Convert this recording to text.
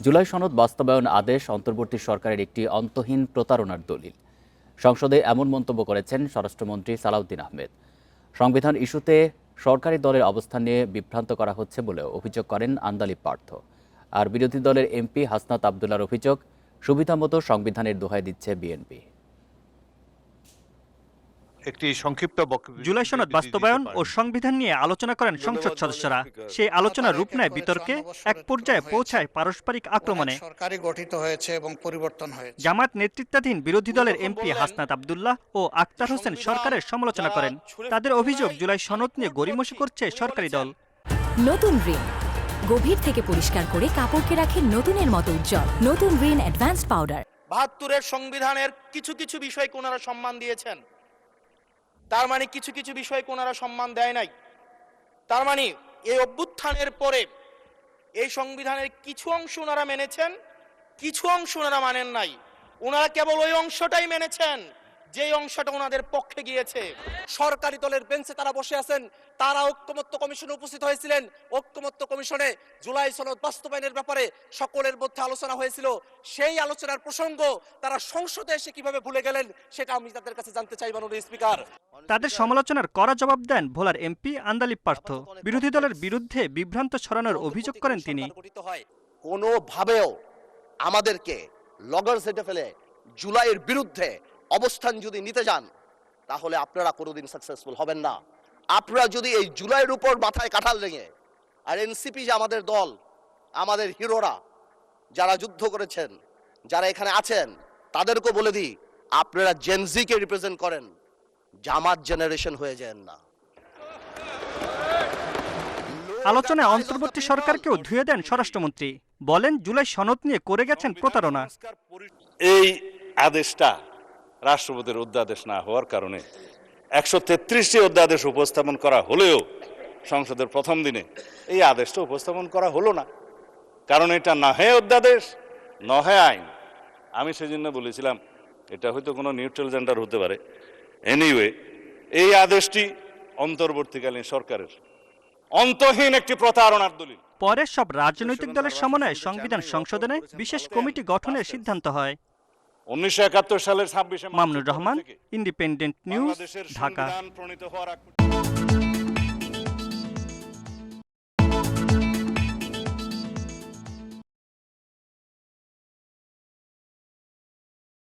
জুলাই সনদ বাস্তবায়ন আদেশ অন্তর্বর্তী সরকারের একটি অন্তহীন প্রতারণার দলিল। সংসদে এমন মন্তব্য করেছেন স্বরাষ্ট্রমন্ত্রী সালাউদ্দিন আহমেদ। সংবিধান ইস্যুতে সরকারি দলের অবস্থান নিয়ে বিভ্রান্ত করা হচ্ছে বলেও অভিযোগ করেন আন্দালিব পার্থ। আর বিরোধী দলের এমপি হাসনাত আবদুল্লাহর অভিযোগ, সুবিধামতো সংবিধানের দোহাই দিচ্ছে বিএনপি। একটি সংক্ষিপ্ত জুলাই সনদ বাস্তবায়ন ও সংবিধান নিয়ে আলোচনা করেন সংসদ সদস্যরা। সেই আলোচনা রূপ নেয় বিতর্কে, এক পর্যায়ে পৌঁছায় পারস্পরিক আক্রমণে। সরকারই গঠিত হয়েছে এবং পরিবর্তন হয়েছে। জামায়াত নেতৃত্বাধীন বিরোধী দলের এমপি হাসনাত আবদুল্লাহ ও আক্তার হোসেন সরকারের সমালোচনা করেন। তাদের অভিযোগ, জুলাই সনদ নিয়ে গড়িমসি করছে সরকারি দল। নতুন রিন গভীর থেকে পরিষ্কার করে কাপড়কে রাখে নতুনের মতো উজ্জ্বল। নতুন রিন অ্যাডভান্সড পাউডার। ৭২-এর সংবিধানের কিছু কিছু বিষয়কে ওনারা সম্মান দিয়েছেন, তার মানে কিছু কিছু বিষয়কে ওনারা সম্মান দেয় নাই। তার মানে এই অভ্যুত্থানের পরে এই সংবিধানের কিছু অংশ ওনারা মেনেছেন, কিছু অংশ ওনারা মানেন নাই। ওনারা কেবল ওই অংশটাই মেনেছেন যেই অংশটা ওনাদের পক্ষে গিয়েছে। সরকারি দলের বেঞ্চে তারা বসে আছেন, তারা ঐক্যমত্য কমিশনে উপস্থিত হয়েছিলেন। ঐক্যমত্য কমিশনে জুলাই সনদ বাস্তবায়নের ব্যাপারে সকলের মধ্যে আলোচনা হয়েছিল। সেই আলোচনার প্রসঙ্গ তারা সংসদে এসে কিভাবে ভুলে গেলেন, সেটা আমি তাদের কাছে জানতে চাই মাননীয় স্পিকার। তাদের সমালোচনার কড়া জবাব দেন ভোলার এমপি আন্দালিব পার্থ। বিরোধী দলের বিরুদ্ধে বিভ্রান্ত ছড়ানোর অভিযোগ করেন তিনি। কোনোভাবেও আমাদেরকে লগর সেটে ফেলে জুলাইয়ের বিরুদ্ধে অবস্থান যদি নিতে যান, তাহলে আপনারা কোনোদিন সাকসেসফুল হবেন না। আপনারা যদি এই জুলাইয়ের উপর মাথায় কাঁঠাল রেঙে, আর এনসিপি যে আমাদের দল, আমাদের হিরোরা যারা যুদ্ধ করেছেন, যারা এখানে আছেন, তাদেরকে বলে দিই, আপনারা জেনজিকে রিপ্রেজেন্ট করেন, জামাত জেনারেশন হয়ে যান না। আলোচনায় অন্তর্বর্তী সরকারকেও ধুয়ে দেন স্বরাষ্ট্রমন্ত্রী। বলেন, জুলাই সনদ নিয়ে করে গেছেন প্রতারণা। এই আদেশটা রাষ্ট্রপতির অধ্যাদেশ না হওয়ার কারণে 133টি অধ্যাদেশ উপস্থাপন করা হলেও সংসদের প্রথম দিনে এই আদেশটা উপস্থাপন করা হলো না, কারণ এটা না হয় অধ্যাদেশ, না হয় আইন। আমি সেজন্য বলেছিলাম এটা হয়তো কোনো নিউট্রাল জেন্ডার হতে পারে। এনিওয়ে, এই আদেশটি অন্তর্বর্তীকালীন সরকারের অন্তহীন একটি প্রতারণার দলিল। পরে সব রাজনৈতিক দলের সমন্বয়ে সংবিধান সংশোধনে বিশেষ কমিটি গঠনের সিদ্ধান্ত হয়। 1971 সালের 26 মামুনুর রহমান, ইন্ডিপেন্ডেন্ট নিউজ, ঢাকা।